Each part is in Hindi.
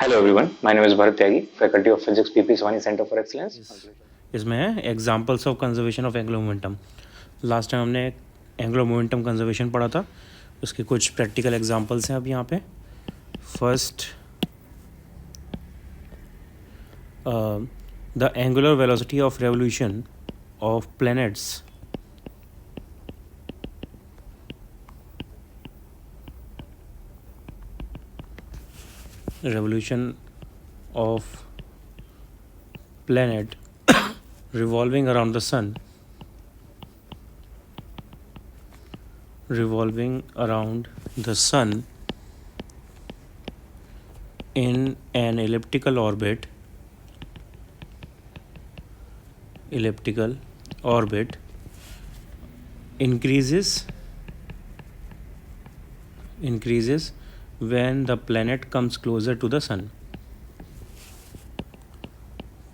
Hello everyone, my name is Bharat Tyagi, Faculty of Physics, PP Swani Center for Excellence. इसमें है examples of conservation of angular momentum. Last time हमने एंगुलर मोमेंटम कंजर्वेशन पढ़ा था, उसके कुछ प्रैक्टिकल एग्जाम्पल्स हैं अब यहाँ पे। First, the angular velocity of revolution of planets revolution of planet revolving around the sun in an elliptical orbit increases when the planet comes closer to the sun.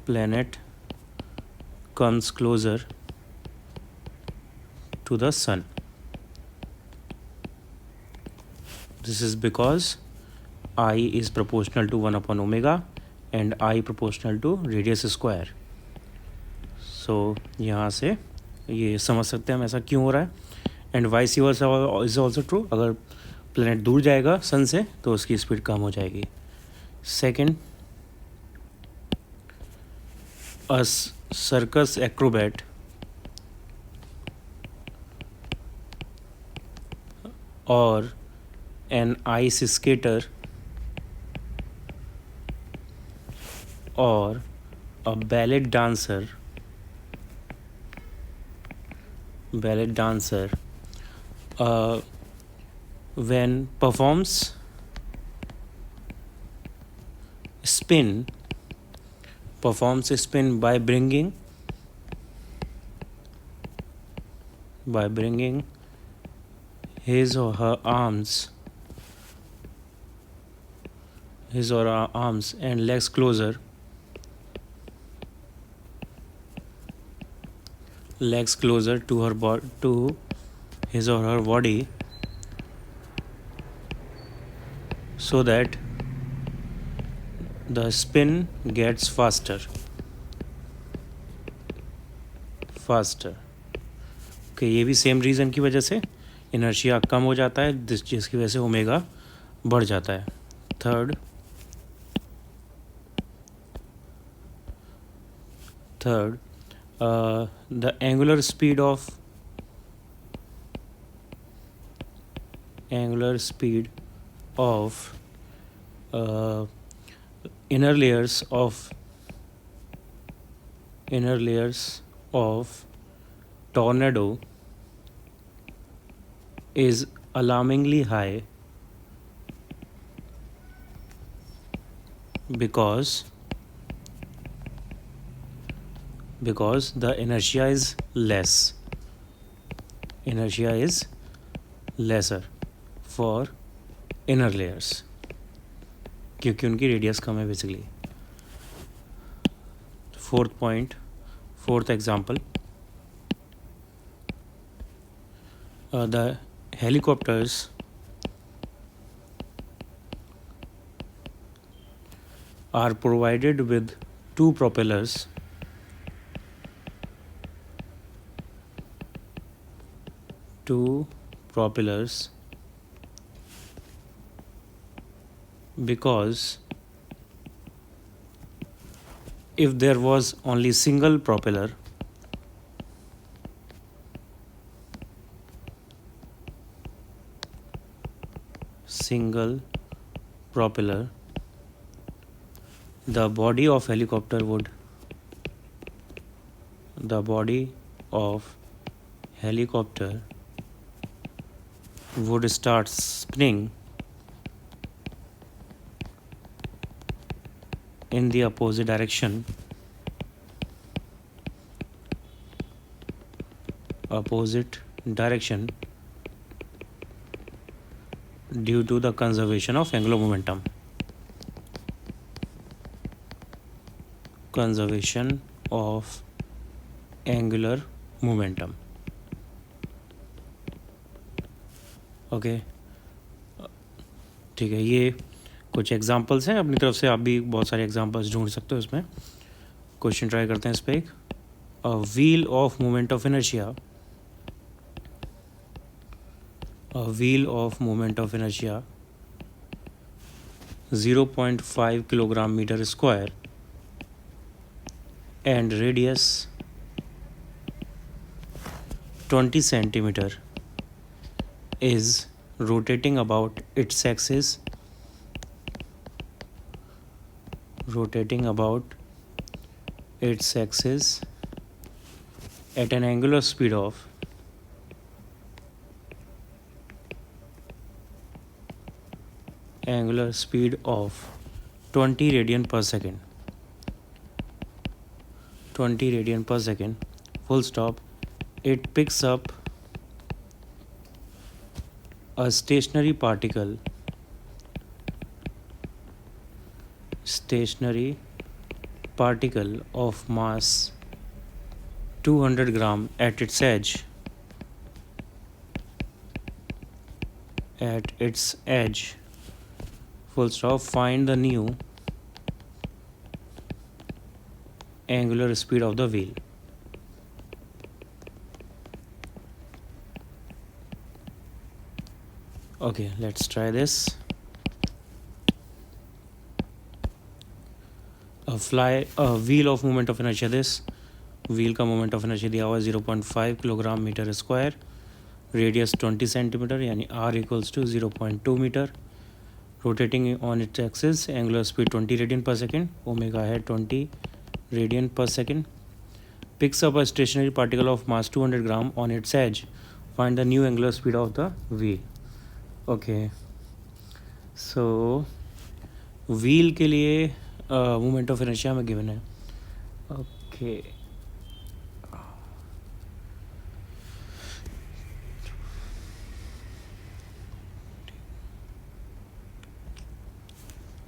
Planet comes closer to the sun. This is because I is proportional to 1 upon omega and I proportional to radius square. So यहाँ से ये समझ सकते हैं हम ऐसा क्यों हो रहा है। And vice versa is also true, अगर प्लैनेट दूर जाएगा सन से तो उसकी स्पीड कम हो जाएगी। सेकंड, अ सर्कस एक्रोबैट और एन आइस स्केटर और a ballet dancer when performs spin by bringing his or her arms and legs closer to his or her body so that the spin gets faster. Okay, ये भी सेम रीज़न की वजह से इनर्शिया कम हो जाता है, जिसकी वजह से ओमेगा बढ़ जाता है। Third, the angular speed of inner layers of tornado is alarmingly high because the inertia is lesser for inner layers, क्योंकि उनकी रेडियस कम है basically. Fourth example, the helicopters are provided with two propellers because if there was only single propeller, the body of helicopter would start spinning in the opposite direction due to the conservation of angular momentum. Okay, ठीक है। ये कुछ एग्जांपल्स हैं अपनी तरफ से, आप भी बहुत सारे एग्जांपल्स ढूंढ सकते हो इसमें। क्वेश्चन ट्राई करते हैं इस पर एक। A wheel of moment of inertia, a wheel of moment of inertia 0.5 kilogram metre square and radius 20 centimeter is rotating about its axis at an angular speed of 20 radian per second, 20 radian per second, full stop. It picks up a stationary particle of mass 200 gram at its edge, full stop. Find the new angular speed of the wheel. Okay, let's try this. A wheel of moment of inertia, this wheel का moment of inertia दिया हुआ है 0.5 kilogram metre square, radius 20 centimetre यानी r equals to 0.2 metre, rotating on its axis, angular speed 20 radian per second, omega है 20 radian per second, picks up a stationary particle of mass 200 gram on its edge, find the new angular speed of the wheel. Okay, so wheel के लिए मोमेंट ऑफ इनर्शिया में गिवन है। ओके,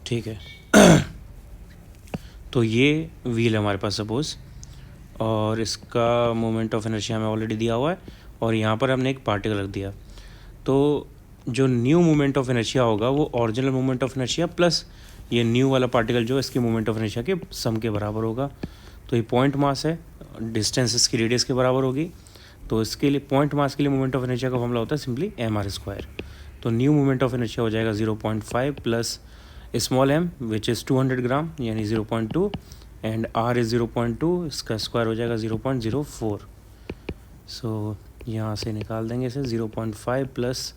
ठीक है। तो ये व्हील है हमारे पास सपोज, और इसका मोमेंट ऑफ इनर्शिया हमें ऑलरेडी दिया हुआ है, और यहाँ पर हमने एक पार्टिकल रख दिया। तो जो न्यू मोमेंट ऑफ इनर्शिया होगा वो original moment of inertia plus ये न्यू वाला पार्टिकल जो है इसके मोमेंट ऑफ इनर्शिया के सम के बराबर होगा। तो ये पॉइंट मास है, डिस्टेंस इसकी रेडियस के बराबर होगी, तो इसके लिए पॉइंट मास के लिए मोमेंट ऑफ इनर्शिया का फॉर्मूला होता है सिंपली mr²। तो न्यू मोमेंट ऑफ इनर्शिया हो जाएगा 0.5 plus small m which is 200 ग्राम यानी 0.2 एंड r इज़ 0.2, इसका स्क्वायर हो जाएगा 0.04। सो यहाँ से निकाल देंगे इसे 0.5 प्लस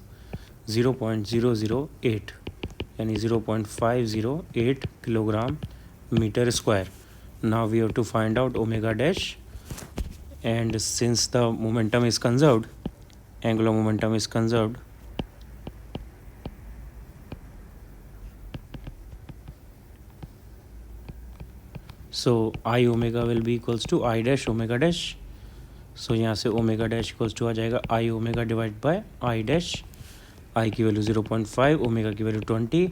0.008 यानी 0.508 kilogram metre square. Now we have to find out omega dash, and since the momentum is conserved, angular momentum is conserved, so I omega will be equals to I dash omega dash। so यहाँ से ओमेगा डैश इक्वल्स टू आ जाएगा I omega divide by I dash, I की वैल्यू 0.5, ओमेगा की वैल्यू 20,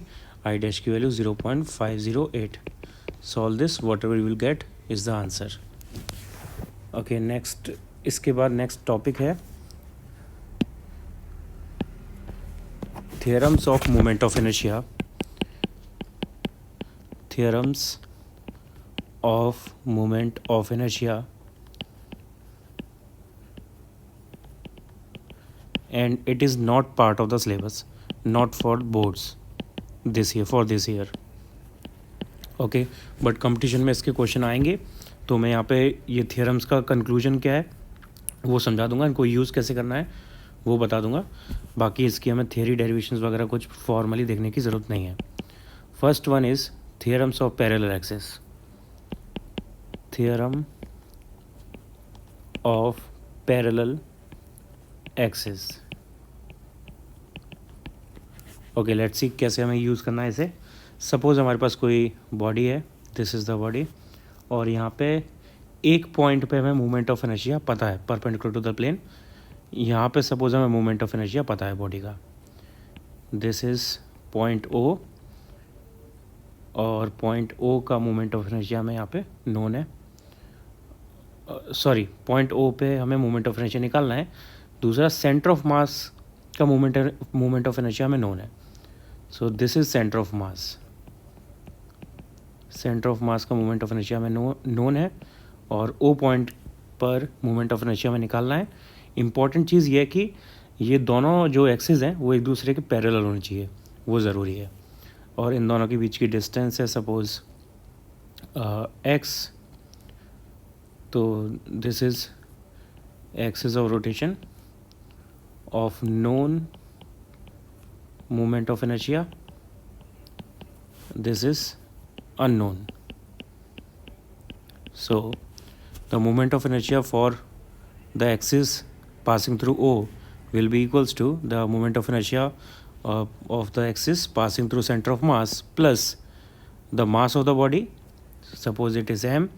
I डैश की value 0.508। Solve this, what ever you will get is the answer. Okay, next, इसके बाद नेक्स्ट टॉपिक है theorems of moment of inertia, theorems of moment of inertia, and it is not part of the syllabus, not for boards this year, for this year। okay, but competition में इसके क्वेश्चन आएंगे, तो मैं यहाँ पे ये थियरम्स का कंक्लूजन क्या है वो समझा दूंगा, इनको यूज़ कैसे करना है वो बता दूंगा। बाकी इसकी हमें थियरी डेरिवेशंस वगैरह कुछ फॉर्मली देखने की ज़रूरत नहीं है। First one is theorems of parallel axis, theorem of parallel axis। Okay, let's see कैसे हमें यूज़ करना है इसे। सपोज़ हमारे पास कोई बॉडी है, दिस इज़ द बॉडी, और यहाँ पे एक पॉइंट पे हमें मोमेंट ऑफ इनर्शिया पता है परपेंडिकुलर टू द प्लेन। यहाँ पे सपोज हमें मोमेंट ऑफ इनर्शिया पता है बॉडी का, दिस इज़ पॉइंट O, और पॉइंट O का मोमेंट ऑफ इनर्शिया हमें यहाँ पे नोन है। सॉरी, पॉइंट O पे हमें मोमेंट ऑफ इनर्शिया निकालना है। दूसरा, सेंटर ऑफ मास का मोमेंट ऑफ इनर्शिया हमें नोन है। So this is centre of mass, centre of मास का मोमेंट ऑफ इनर्शिया में नोन है और ओ पॉइंट पर मोमेंट ऑफ इनर्शिया में निकालना है। इम्पॉर्टेंट चीज़ ये है कि ये दोनों जो एक्सिस हैं वो एक दूसरे के पैरेलल होनी चाहिए, वो ज़रूरी है। और इन दोनों के बीच की डिस्टेंस है सपोज़ एक्स, तो this is axis of rotation of known moment of inertia, this is unknown. So the moment of inertia for the axis passing through O will be equals to the moment of inertia of the axis passing through center of mass plus the mass of the body, suppose it is m,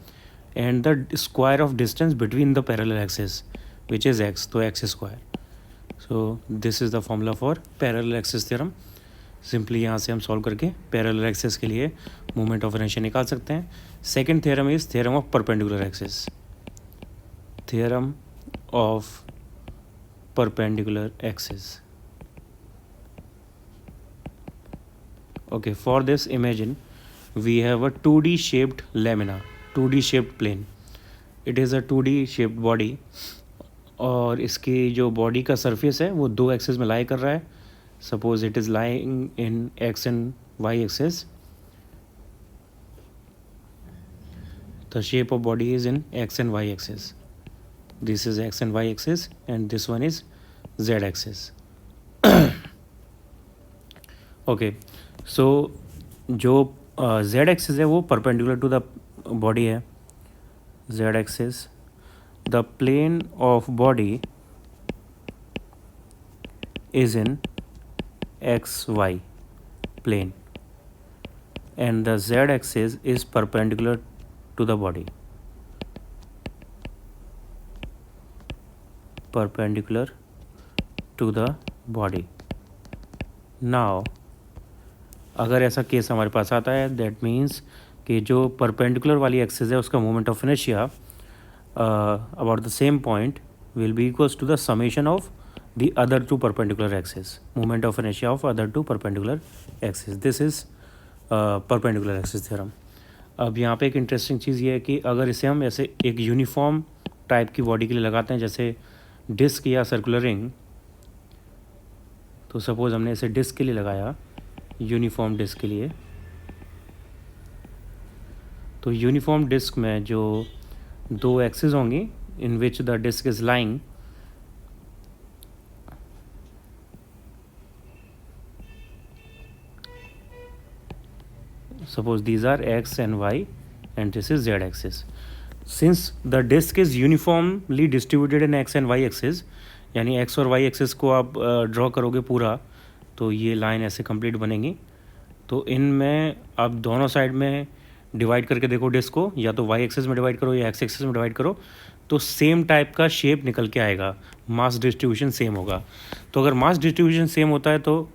and the square of distance between the parallel axis which is x, so x square. So this is the formula for parallel axis theorem. Simply यहाँ से हम सॉल्व करके पैरेलल एक्सिस के लिए मोमेंट ऑफ इनर्शिया निकाल सकते हैं। Second theorem is theorem of perpendicular axis, theorem of perpendicular axis. Okay, for this imagine we have a 2D shaped lamina, 2D shaped plane. It is a 2D shaped body और इसकी जो बॉडी का सरफेस है वो दो एक्सिस में लाई कर रहा है। Suppose it is lying in x and y axis. The shape of body is in x and y axis. This is x and y axis and this one is z axis. Okay, so जो z axis है वो perpendicular to the body है, z axis. The plane of body is in xy plane and the z axis is perpendicular to the body, perpendicular to the body. Now अगर ऐसा केस हमारे पास आता है दैट मीन्स कि जो परपेंडिकुलर वाली एक्सिस है उसका moment of inertia about the same point will be equals to the summation of the other two perpendicular axes, moment of inertia of other two perpendicular axes. This is perpendicular axis theorem. अब यहाँ पे एक इंटरेस्टिंग चीज़ ये है कि अगर इसे हम ऐसे एक यूनिफॉर्म टाइप की बॉडी के लिए लगाते हैं जैसे डिस्क या सर्कुलर रिंग, तो सपोज़ हमने इसे डिस्क के लिए लगाया, यूनिफॉर्म डिस्क के लिए, तो यूनिफॉर्म डिस्क में जो दो एक्सिस होंगी in which the disc is lying, suppose these are x and y and this is z axis. Since the disk is uniformly distributed in x and y axis, यानी x और y axis को आप ड्रॉ करोगे पूरा तो ये लाइन ऐसे कंप्लीट बनेगी। तो इनमें आप दोनों साइड में डिवाइड करके देखो डिस्क को, या तो y एक्सिस में डिवाइड करो या x एक्सिस में डिवाइड करो, तो सेम टाइप का शेप निकल के आएगा, मास डिस्ट्रीब्यूशन सेम होगा। तो अगर मास डिस्ट्रीब्यूशन सेम होता है तो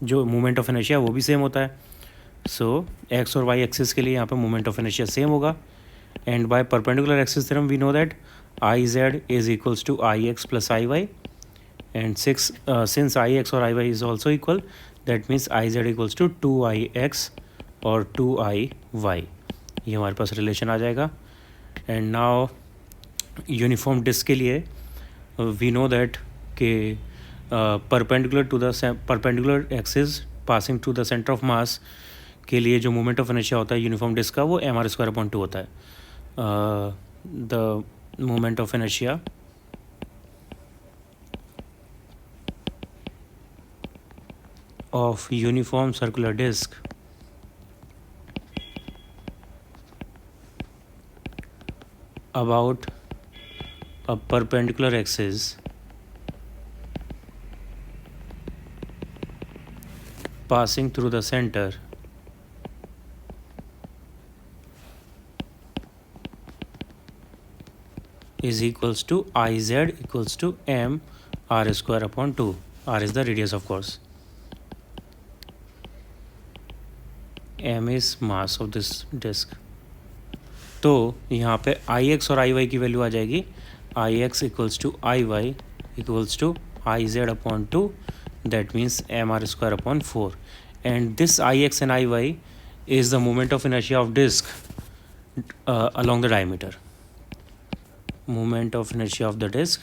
जो मोमेंट ऑफ इनर्शिया वो भी सेम होता है। सो एक्स और वाई एक्सिस के लिए यहाँ पे मोमेंट ऑफ इनर्शिया सेम होगा। And by perpendicular axis theorem we know that I Z is equals to I X plus I Y, and since I X और I Y is also equal that means I Z equals to 2i(x) और 2i(y). ये हमारे पास रिलेशन आ जाएगा। एंड नाउ यूनिफॉर्म डिस्क के लिए वी नो दैट के perpendicular to the perpendicular axis passing to the centre of mass के लिए जो मोमेंट ऑफ इनर्शिया होता है यूनिफॉर्म डिस्क का वो mr²/2 होता है। The moment of inertia of uniform circular disc about a perpendicular axis passing through the center is equals to Iz equals to m r²/2. R is the radius, of course. M is mass of this disk. तो यहाँ पे आई एक्स और आई वाई की वैल्यू आ जाएगी, I X equals to I Y equals to iz/2, that means mr²/4. And this I X and I Y is the moment of inertia of disk along the diameter. Moment of inertia of the disk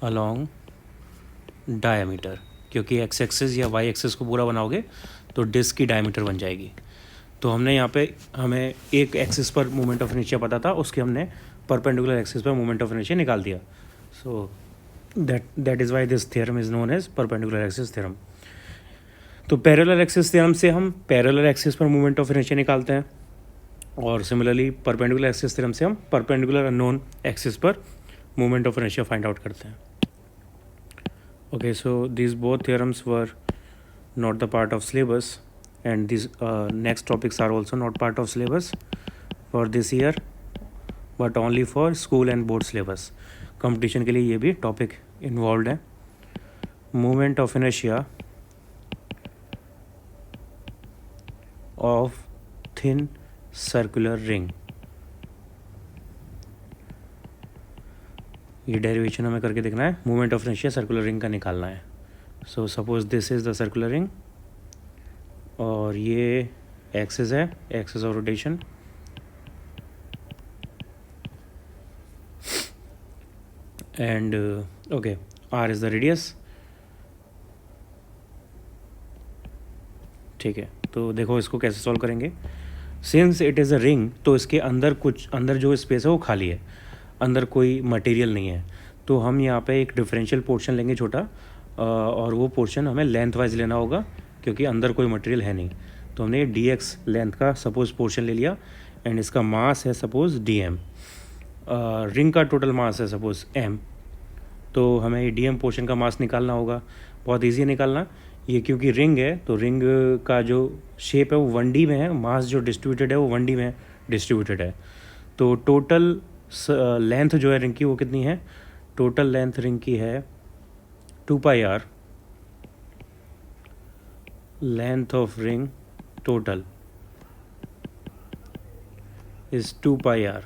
along diameter, क्योंकि x एक्सिस या y एक्सिस को पूरा बनाओगे तो डिस्क की डायमीटर बन जाएगी. तो हमने यहाँ पे हमें एक एक्सिस पर मोमेंट ऑफ इनर्शिया पता था, उसके हमने परपेंडिकुलर एक्सिस पर मोमेंट ऑफ इनर्शिया निकाल दिया. So that is why this theorem is known as perpendicular axis theorem. तो पैरेलल एक्सिस थ्योरम से हम पैरेलल एक्सिस पर मोमेंट ऑफ इनर्शिया निकालते हैं, और सिमिलरली परपेंडिकुलर एक्सिस थ्योरम से हम परपेंडिकुलर अननोन एक्सिस पर moment of inertia find out करते हैं. Okay, so these both theorems were not the part of syllabus, and these next topics are also not part of syllabus for this year, but only for school and board syllabus. Competition के लिए ये भी topic involved है. Moment of inertia of thin circular ring. ये डेरिवेशन हमें करके देखना है. Movement of inertia circular ring का निकालना है. So suppose this is the circular ring, और ये एक्सिस है, axis of rotation. And okay, R is the radius. ठीक है, तो देखो इसको कैसे सॉल्व करेंगे. Since it is a ring, तो इसके अंदर जो स्पेस है वो खाली है, अंदर कोई मटेरियल नहीं है. तो हम यहाँ पे एक डिफरेंशियल पोर्शन लेंगे छोटा, और वो पोर्शन हमें लेंथ वाइज लेना होगा, क्योंकि अंदर कोई मटेरियल है नहीं. तो हमने dx लेंथ का सपोज पोर्शन ले लिया, एंड इसका मास है सपोज dm. रिंग का टोटल मास है सपोज m. तो हमें ये dm पोर्शन का मास निकालना होगा. बहुत ईजी है निकालना ये, क्योंकि रिंग है तो रिंग का जो शेप है वो 1D में है, मास जो डिस्ट्रीब्यूटेड है वो 1D में डिस्ट्रीब्यूटेड है. तो टोटल लेंथ जो है रिंग की वो कितनी है. टोटल लेंथ रिंग की है 2πr. Length of ring total is 2πr.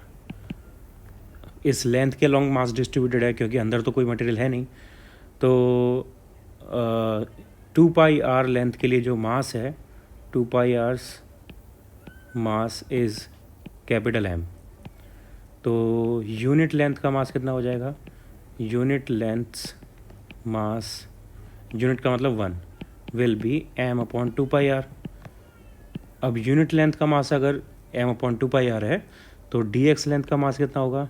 इस लेंथ के लॉन्ग मास डिस्ट्रीब्यूटेड है, क्योंकि अंदर तो कोई मटेरियल है नहीं. तो 2πr लेंथ के लिए जो मास है, 2πr's mass is capital M. तो यूनिट लेंथ का मास कितना हो जाएगा. यूनिट लेंथ मास, यूनिट का मतलब 1, विल बी m/2πr. अब यूनिट लेंथ का मास अगर m/2πr है, तो dx लेंथ का मास कितना होगा.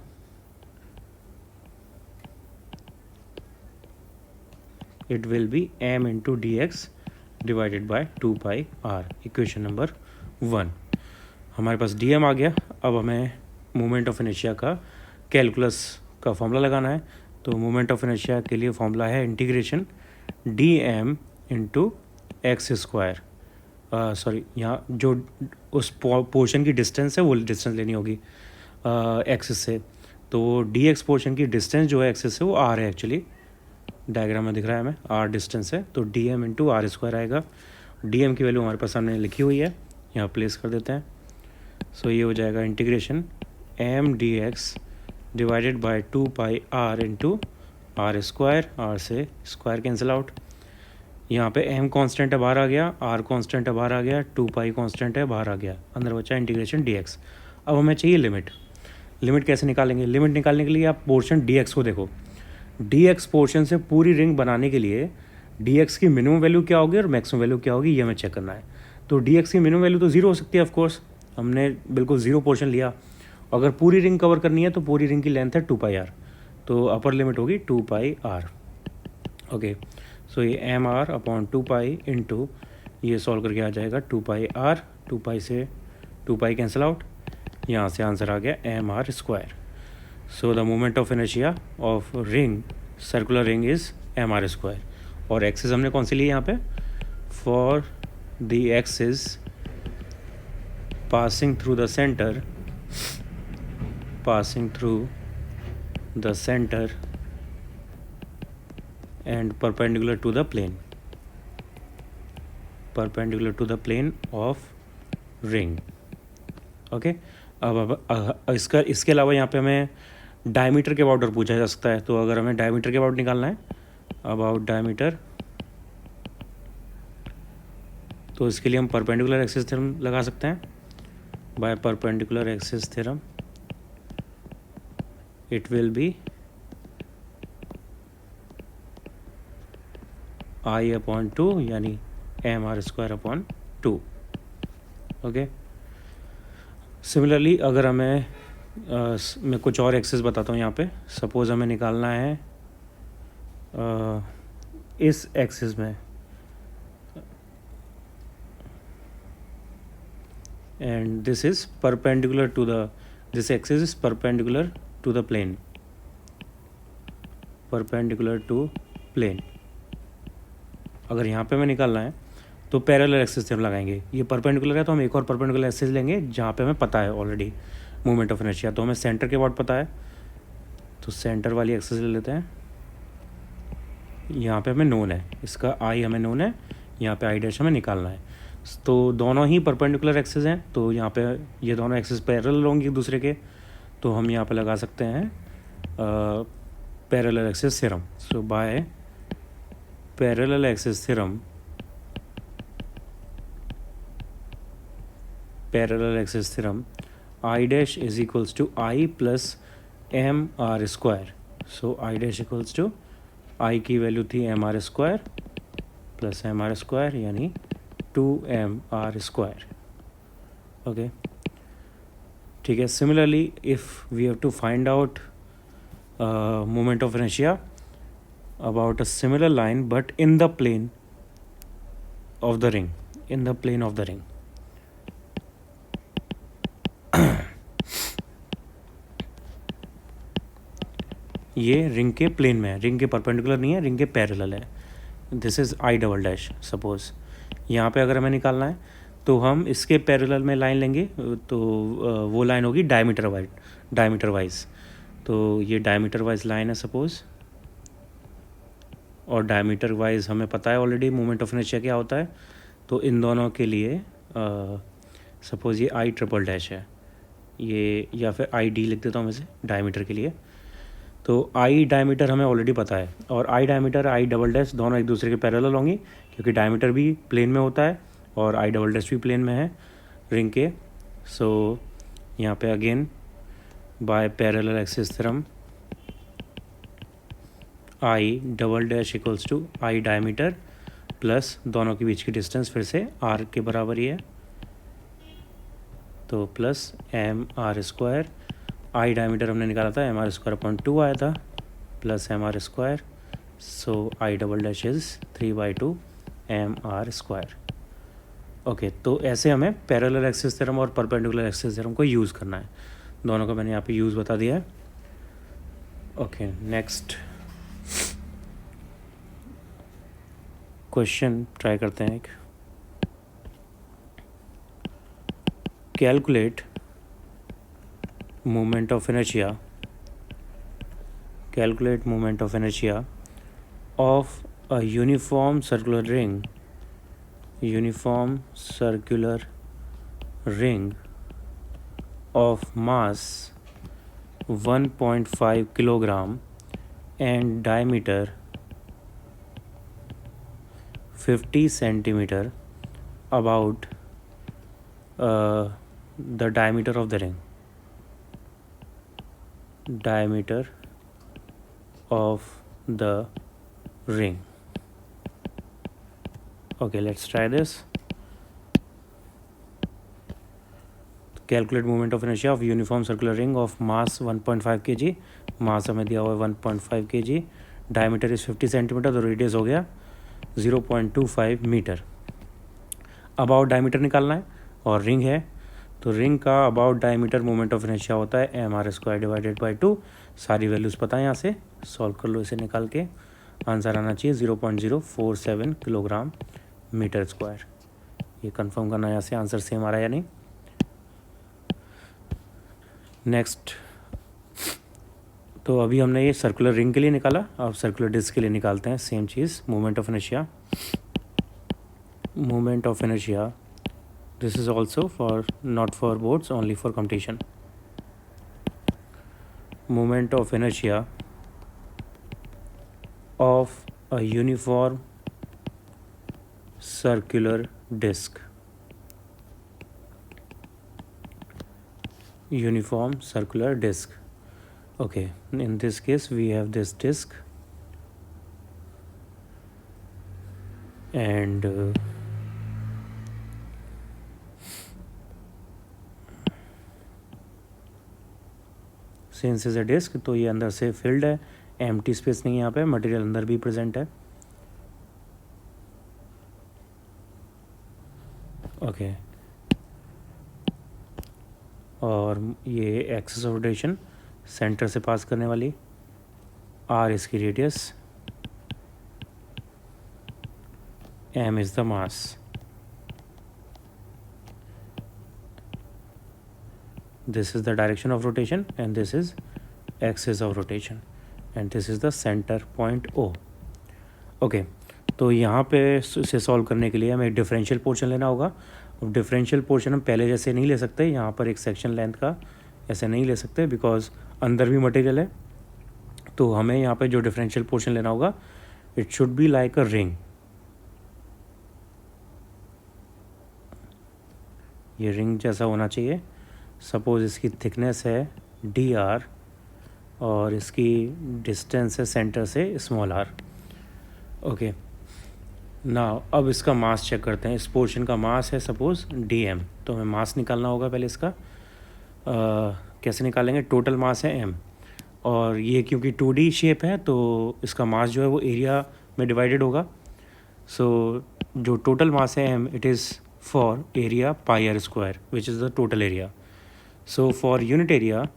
It will be m into dx divided by 2πr. Equation number 1. हमारे पास dm आ गया. अब हमें मोमेंट ऑफ इनर्शिया का कैलकुलस का फॉर्मूला लगाना है. तो मोमेंट ऑफ इनर्शिया के लिए फॉर्मूला है integration dm into x square. Sorry, यहाँ जो उस पोर्शन की डिस्टेंस है वो डिस्टेंस लेनी होगी एक्सिस से. तो dx पोर्शन की डिस्टेंस जो है एक्सिस से वो r है. एक्चुअली डायग्राम में दिख रहा है हमें r डिस्टेंस है, तो dm इंटू आर स्क्वायर आएगा. dm की वैल्यू हमारे पास सामने लिखी हुई है, यहाँ प्लेस कर देते हैं. सो ये हो जाएगा integration m dx divided by 2πr into R square. R से स्क्वायर कैंसिल आउट. यहाँ पे m कांस्टेंट है, बाहर आ गया. r कांस्टेंट है, बाहर आ गया. 2π कांस्टेंट है, बाहर आ गया. अंदर बचा इंटीग्रेशन dx. अब हमें चाहिए लिमिट. लिमिट कैसे निकालेंगे. लिमिट निकालने के लिए आप पोर्शन dx को देखो. dx पोर्शन से पूरी रिंग बनाने के लिए dx की मिनिमम वैल्यू क्या होगी और मैक्सिमम वैल्यू क्या होगी, ये हमें चेक करना है. तो dx की मिनिमम वैल्यू तो 0 हो सकती है ऑफकोर्स. हमने बिल्कुल 0 पोर्शन लिया. अगर पूरी रिंग कवर करनी है तो पूरी रिंग की लेंथ है 2πr, तो अपर लिमिट होगी 2πr. ओके, सो ये mr/2π इंटू ये सॉल्व करके आ जाएगा 2πr. 2π से 2π कैंसिल आउट. यहाँ से आंसर आ गया mr square. So the moment of inertia of ring, circular ring is mr square. और एक्सिस हमने कौन सी ली यहाँ पे. For the axis passing through the center and perpendicular to the plane of ring. Okay, अब इसके अलावा यहाँ पे हमें डायमीटर के अबाउट और पूछा जा सकता है. तो अगर हमें डायमीटर के अबाउट निकालना है अबाउट डायमीटर, तो इसके लिए हम परपेंडिकुलर एक्सिस थ्योरम लगा सकते हैं. Bye perpendicular axis theorem it will be I upon 2 यानी mr² अपॉन 2. ओके. सिमिलरली अगर हमें मैं कुछ और एक्सिस बताता हूँ यहाँ पे. सपोज हमें निकालना है इस एक्सिस में, and this is perpendicular to the, this axis is perpendicular to the plane, perpendicular to plane. अगर यहाँ पे हमें निकालना है तो पैरेलल एक्सिस से हम लगाएंगे. ये परपेंडिकुलर है तो हम एक और परपेंडिकुलर एक्सिस लेंगे जहाँ पे हमें पता है ऑलरेडी मोमेंट ऑफ इनर्शिया. तो हमें सेंटर के अबाउट पता है, तो सेंटर वाली एक्सिस ले लेते हैं. यहाँ पे हमें नोन है, इसका आई हमें नोन है, यहाँ पे आई डैश हमें निकालना है. तो दोनों ही परपेंडिकुलर एक्सिस हैं, तो यहाँ पे ये दोनों एक्सिस पैरेलल होंगे एक दूसरे के, तो हम यहाँ पे लगा सकते हैं parallel axis theorem. So by parallel axis theorem, parallel axis theorem, I dash is equals to I plus M R square. So I dash equals to, I की वैल्यू थी M R square plus M R square यानी 2mr². ओके, ठीक है. Similarly if we have to find out moment of inertia about a similar line but in the plane of the ring, in the plane of the ring. ये रिंग के प्लेन में है, रिंग के परपेंडिकुलर नहीं है, रिंग के पैरेलल है. This is I double dash. Suppose यहाँ पे अगर हमें निकालना है तो हम इसके पैरेलल में लाइन लेंगे, तो वो लाइन होगी डायमीटर वाइज. तो ये डायमीटर वाइज लाइन है सपोज, और डायमीटर वाइज हमें पता है ऑलरेडी मोमेंट ऑफ इनर्शिया क्या होता है. तो इन दोनों के लिए सपोज ये आई ट्रिपल डैश है ये, या फिर आई डी लिख देता हूँ मैं इसे डायमीटर के लिए. तो आई डायमीटर हमें ऑलरेडी पता है, और आई डायमीटर आई डबल डैश दोनों एक दूसरे के पैरेलल होंगी, क्योंकि डायमीटर भी प्लेन में होता है और आई डबल डैश भी प्लेन में है रिंग के. सो यहाँ पे again by parallel axis theorem, I double dash equals to I diameter plus दोनों के बीच की डिस्टेंस फिर से आर के बराबर ही है, तो प्लस एम आर स्क्वायर. आई डायमीटर हमने निकाला था mr² अपॉन 2 आया था, plus mr². So I double dash is 3/2 mr². Okay, तो ऐसे हमें पैरेलल एक्सिस थ्योरम और परपेंडिकुलर एक्सिस थ्योरम को यूज़ करना है. दोनों का मैंने यहाँ पे यूज़ बता दिया है. ओके, नेक्स्ट क्वेश्चन ट्राई करते हैं. एक calculate moment of inertia, calculate moment of inertia of a uniform circular ring of mass 1.5 kilogram and diameter 50 centimeter about the diameter of the ring. Diameter of the ring. Okay, let's try this. Calculate moment of inertia of uniform circular ring of mass 1.5 kg. मास हमें दिया हुआ है 1.5 kg. डायमीटर इज़ 50 सेंटीमीटर, तो रेडियस हो गया 0.25 मीटर. अबाउट डायमीटर निकालना है और रिंग है, तो रिंग का about diameter moment of inertia होता है mr² डिवाइडेड बाई 2. सारी वैल्यूज़ पता है, यहाँ से सॉल्व कर लो इसे निकाल के. आंसर आना चाहिए 0.047 किलोग्राम मीटर स्क्वायर. ये कंफर्म करना है यहाँ से आंसर सेम आ रहा है या नहीं. नेक्स्ट, तो अभी हमने ये सर्कुलर रिंग के लिए निकाला, अब सर्कुलर डिस्क के लिए निकालते हैं same cheese. Moment of inertia, moment of inertia, this is also for not for boards, only for competition. Moment of inertia of a uniform circular disk. Uniform circular disk. Okay, in this case we have this disk, and since is a disk, तो ये अंदर से filled है, empty space नहीं है यहाँ पे, मटेरियल अंदर भी प्रेजेंट है. ओके, और ये एक्सिस ऑफ रोटेशन सेंटर से पास करने वाली, आर इसकी radius, M is the mass. This is the direction of rotation and this is axis of rotation and this is the center point O. Okay, तो यहाँ पे इसे सॉल्व करने के लिए हमें एक डिफरेंशियल पोर्शन लेना होगा. डिफरेंशियल पोर्शन हम पहले जैसे नहीं ले सकते, यहाँ पर एक सेक्शन लेंथ का ऐसे नहीं ले सकते बिकॉज अंदर भी मटेरियल है. तो हमें यहाँ पे जो डिफरेंशियल पोर्शन लेना होगा, it should be like a ring. ये रिंग जैसा होना चाहिए. सपोज़ इसकी थिकनेस है dr और इसकी डिस्टेंस है सेंटर से स्मॉल r. ओके, नाउ अब इसका मास चेक करते हैं. इस पोर्शन का मास है सपोज़ dm, तो हमें मास निकालना होगा पहले इसका. कैसे निकालेंगे? टोटल मास है m, और ये क्योंकि 2D शेप है तो इसका मास जो है वो एरिया में डिवाइडेड होगा. सो जो टोटल मास है m, it is for area pi R square which is the total area. So for unit area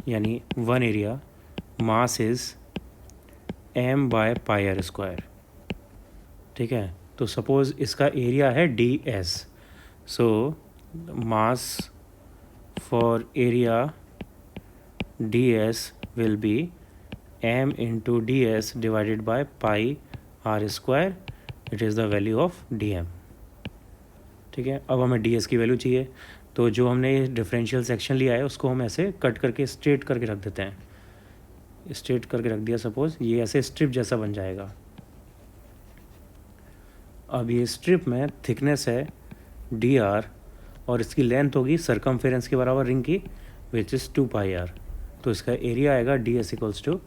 यानी one area, mass is m by pi R square. ठीक है, तो सपोज़ इसका एरिया है ds. So mass for area ds will be m into ds divided by pi R square. It is the value of dm. ठीक है, अब हमें ds की वैल्यू चाहिए, तो जो हमने डिफरेंशियल सेक्शन लिया है उसको हम ऐसे कट करके स्ट्रेट करके रख देते हैं. स्ट्रेट करके रख दिया, सपोज़ ये ऐसे स्ट्रिप जैसा बन जाएगा. अब ये स्ट्रिप में थिकनेस है dr और इसकी लेंथ होगी सरकमफेरेंस के बराबर रिंग की, विच इज़ 2 पाई r. तो इसका एरिया आएगा ds equals to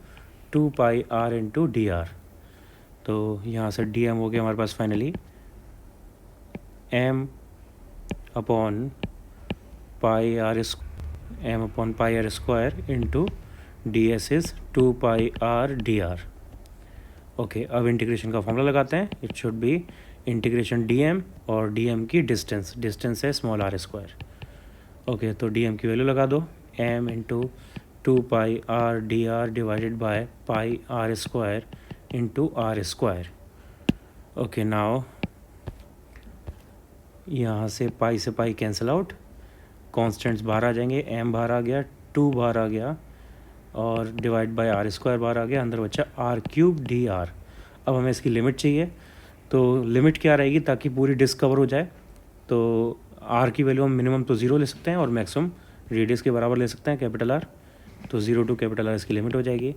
2 pi r into dr. तो यहाँ से dm हो गया हमारे पास finally m upon pi R square into ds is 2 pi r dr. Okay, अब इंटीग्रेशन का फॉर्मूला लगाते हैं. It should be integration dm और dm की डिस्टेंस है स्मॉल r स्क्वायर. ओके, तो dm की वैल्यू लगा दो, m into 2 pi r dr divided by pi r square into r square. Okay, now यहाँ से पाई कैंसिल आउट, कॉन्स्टेंट्स बाहर आ जाएंगे. m बाहर आ गया, 2 बाहर आ गया और डिवाइड बाय r स्क्वायर बाहर आ गया. अंदर बचा r क्यूब dr. अब हमें इसकी लिमिट चाहिए, तो लिमिट क्या रहेगी ताकि पूरी डिस्क कवर हो जाए? तो r की वैल्यू हम मिनिमम तो 0 ले सकते हैं और मैक्सिमम रेडियस के बराबर ले सकते हैं, कैपिटल R. तो 0 टू कैपिटल R इसकी लिमिट हो जाएगी.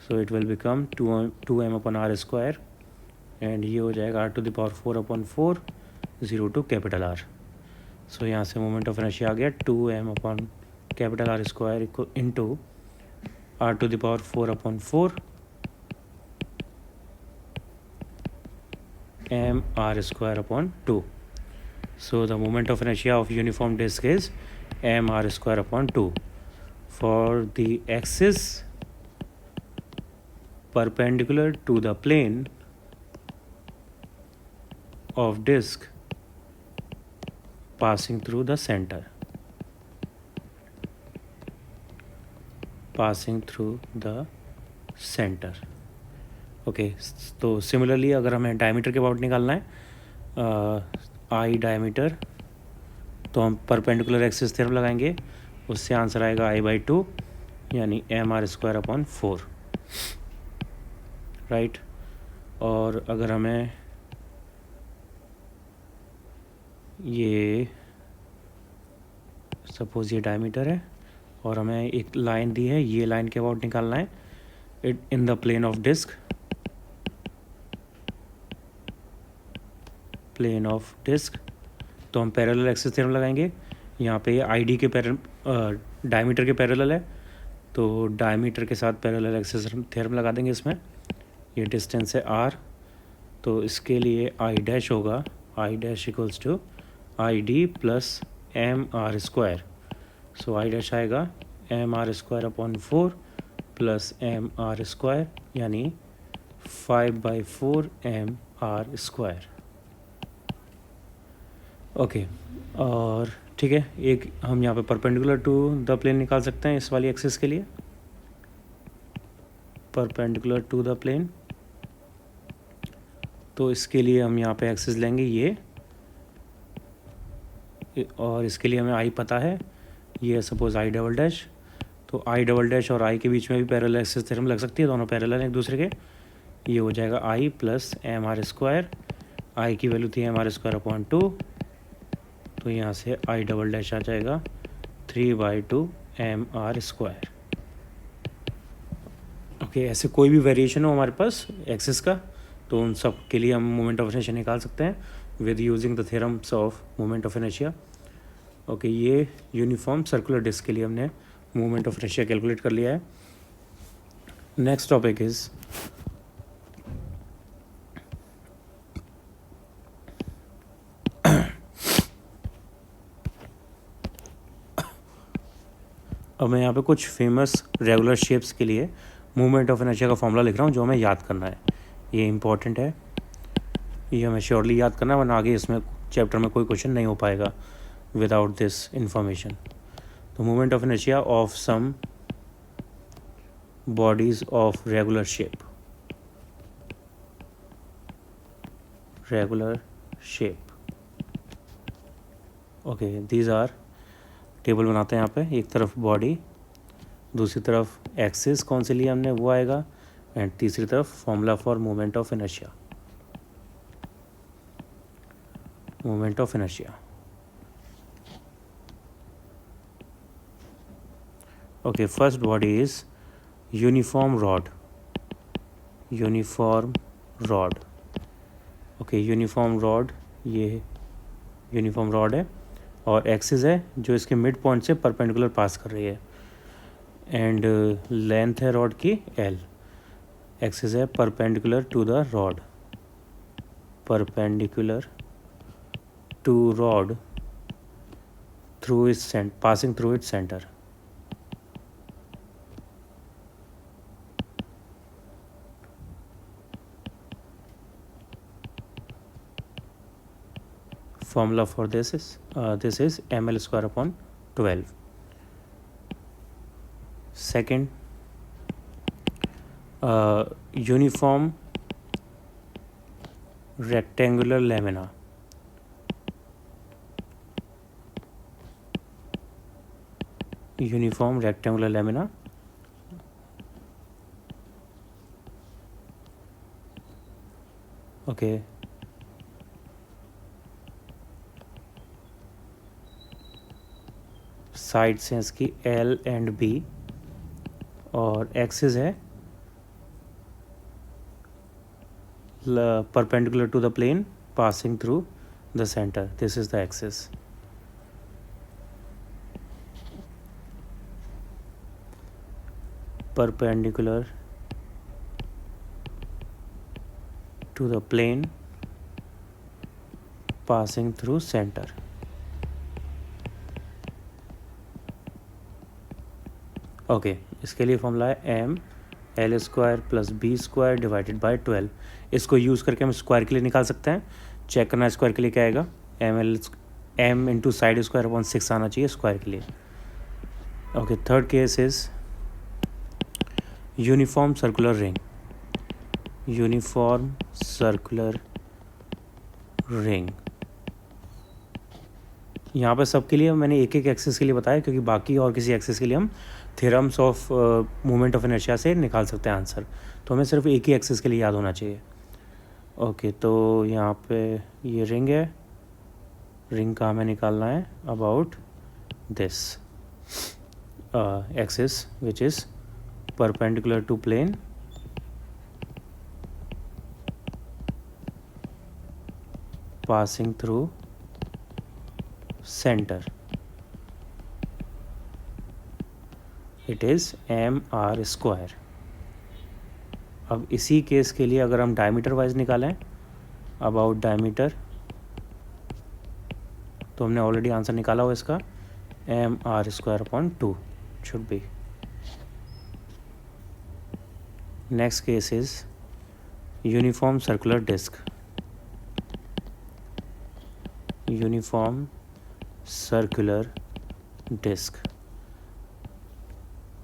So it will become 2m upon r square, and ये हो जाएगा r to the power 4 upon 4, 0 to capital R. So यहाँ से मोमेंट ऑफ इनर्शिया आ गया 2m upon capital R square into r to the power 4 upon 4 m r square upon 2. So the moment of inertia of uniform disk is m r square upon 2. For the axis perpendicular to the plane of disk passing through the center. Okay, तो सिमिलरली अगर हमें डायमीटर के अबाउट निकालना है, आई डायमीटर, तो हम परपेंडिकुलर एक्सिस थ्योरम लगाएंगे. उससे आंसर आएगा आई बाई 2 यानी M R square upon 4. Right. और अगर हमें ये सपोज ये डायमीटर है और हमें एक लाइन दी है, ये लाइन के अबाउट निकालना है, it in the plane of disc, plane of disc. तो हम पैरेलल एक्सिस थ्योरम लगाएंगे। यहाँ पे आई डी के डायमीटर के पैरेलल है, तो डायमीटर के साथ पैरेलल एक्सिस थ्योरम लगा देंगे इसमें। ये डिस्टेंस है आर, तो इसके लिए आई डैश होगा I dash equals to I D plus M R square. So I dash आएगा M R square upon 4 plus M R square, यानी 5/4 एम आर स्क्वायर। ओके, और ठीक है, एक हम यहाँ पे परपेंडिकुलर टू द प्लेन निकाल सकते हैं इस वाली एक्सिस के लिए, परपेंडिकुलर टू द प्लेन। तो इसके लिए हम यहाँ पे एक्सिस लेंगे ये, और इसके लिए हमें आई पता है, ये सपोज आई डबल डैश। तो आई डबल डैश और आई के बीच में भी पैरेलल एक्सिस थ्योरम लग सकती है, दोनों पैरेलल हैं एक दूसरे के। ये हो जाएगा आई प्लस एम आर स्क्वायर, आई की वैल्यू थी एम आर स्क्वायर अपॉन 2, तो यहाँ से आई डबल डैश आ जाएगा 3/2 एम आर स्क्वायर। ओके, ऐसे कोई भी वेरिएशन हो हमारे पास एक्सिस का, तो उन सब के लिए हम मोमेंट ऑफ इनर्शिया निकाल सकते हैं with using the theorems of moment of inertia. Okay, ये यूनिफॉर्म सर्कुलर डिस्क के लिए हमने मोमेंट ऑफ इनर्शिया कैलकुलेट कर लिया है। नेक्स्ट टॉपिक इज अब मैं यहाँ पे कुछ फेमस रेगुलर शेप्स के लिए मूवमेंट ऑफ इनर्शिया का फॉर्मूला लिख रहा हूँ, जो हमें याद करना है। ये इंपॉर्टेंट है, ये हमें श्योरली याद करना है, वरना आगे इसमें चैप्टर में कोई क्वेश्चन नहीं हो पाएगा विदाउट दिस इंफॉर्मेशन। तो movement of inertia of some bodies of regular shape, regular shape. Okay, these are, table बनाते हैं यहाँ पे, एक तरफ बॉडी, दूसरी तरफ एक्सिस कौन से लिए हमने वो आएगा, एंड तीसरी तरफ formula for moment of inertia, moment of inertia. Okay, first body is uniform rod, uniform rod. Okay, uniform rod, ये यूनिफॉर्म रॉड है, और एक्सिस है जो इसके मिड पॉइंट से परपेंडिकुलर पास कर रही है, एंड लेंथ है रॉड की एल। एक्सिस है perpendicular to the rod, perpendicular to rod through its passing through its centre. Formula for this is ml square upon 12. Second, uniform rectangular lamina, uniform rectangular lamina, okay, sides हैं इसकी एल एंड बी, और एक्सिस है perpendicular to the plane passing through the centre, this is the axis. Perpendicular to the plane passing through centre. Okay, इसके लिए फॉर्मूला है M L square plus B square divided by 12। इसको यूज़ करके हम स्क्वायर के लिए निकाल सकते हैं। चेक करना है स्क्वायर के लिए क्या आएगा, M into side square upon 6 आना चाहिए स्क्वायर के लिए। Okay, third case is uniform circular ring, uniform circular ring. यहाँ पर सबके लिए मैंने एक एक एक्सिस के लिए बताया, क्योंकि बाकी और किसी एक्सिस के लिए हम theorems of moment of inertia से निकाल सकते हैं आंसर, तो हमें सिर्फ एक ही एक्सिस के लिए याद होना चाहिए। ओके, तो यहाँ पे ये रिंग है, रिंग का हमें निकालना है about this. axis which is perpendicular to plane passing through center. It is mr square. अब इसी केस के लिए अगर हम डायमीटर वाइज निकालें अबाउट डायमीटर, तो हमने ऑलरेडी आंसर निकाला हुआ इसका, mr²/2 should be. Next case is uniform circular disc. Uniform circular disc.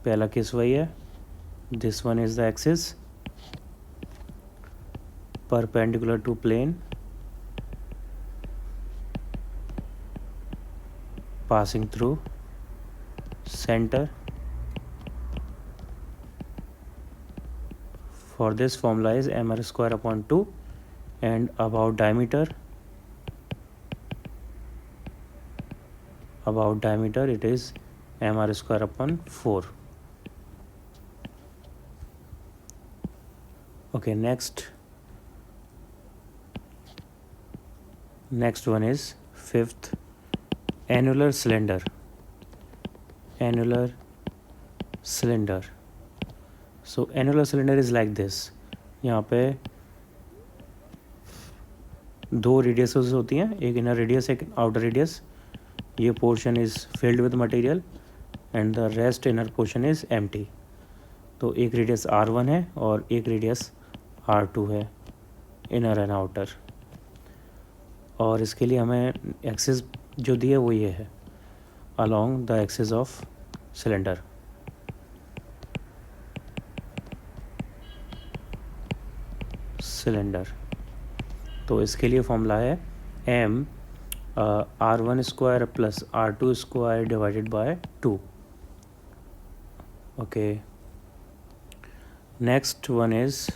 पहला केस वही है. This one is the axis perpendicular to plane passing through center. For this formula is mr²/2 and about diameter it is mr²/4. Okay, next one is fifth, annular cylinder. So annular cylinder is like this. यहाँ पे दो रेडियसेस होती हैं, एक इनर रेडियस एक आउटर रेडियस. ये portion is filled with material and the rest inner portion is empty. तो एक रेडियस R1 है और एक रेडियस R2 है, इनर एंड आउटर. और इसके लिए हमें एक्सिस जो दी है वो ये है, along the axis of cylinder. तो इसके लिए फॉर्मूला है r1² plus r2² divided by 2. Okay, next one is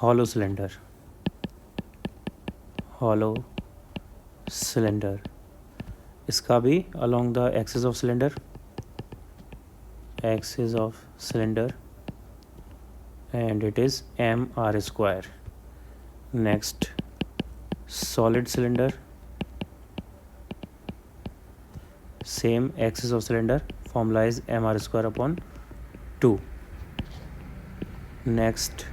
hollow cylinder. इसका भी along the axis of cylinder and it is mr². Next, solid cylinder, same axis of cylinder, formula is mr²/2. Next,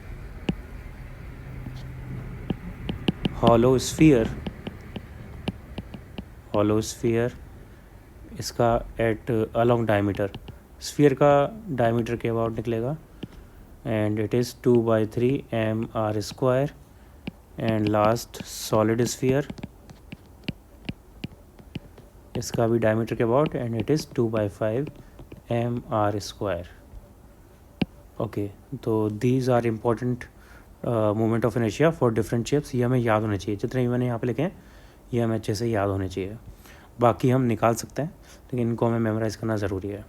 hollow sphere. इसका एट अलॉन्ग डायमीटर, स्फीयर का डायमीटर के अबाउट निकलेगा and it is 2/3 mr². And last solid sphere, इसका भी डायमीटर के about and it is 2/5 mr². Okay, तो these are important moment of inertia for different shapes. ये हमें याद होने चाहिए, जितने भी मैंने यहाँ पे लिखे हैं ये हमें अच्छे से याद होने चाहिए. बाकी हम निकाल सकते हैं लेकिन इनको हमें मेमोराइज़ करना ज़रूरी है.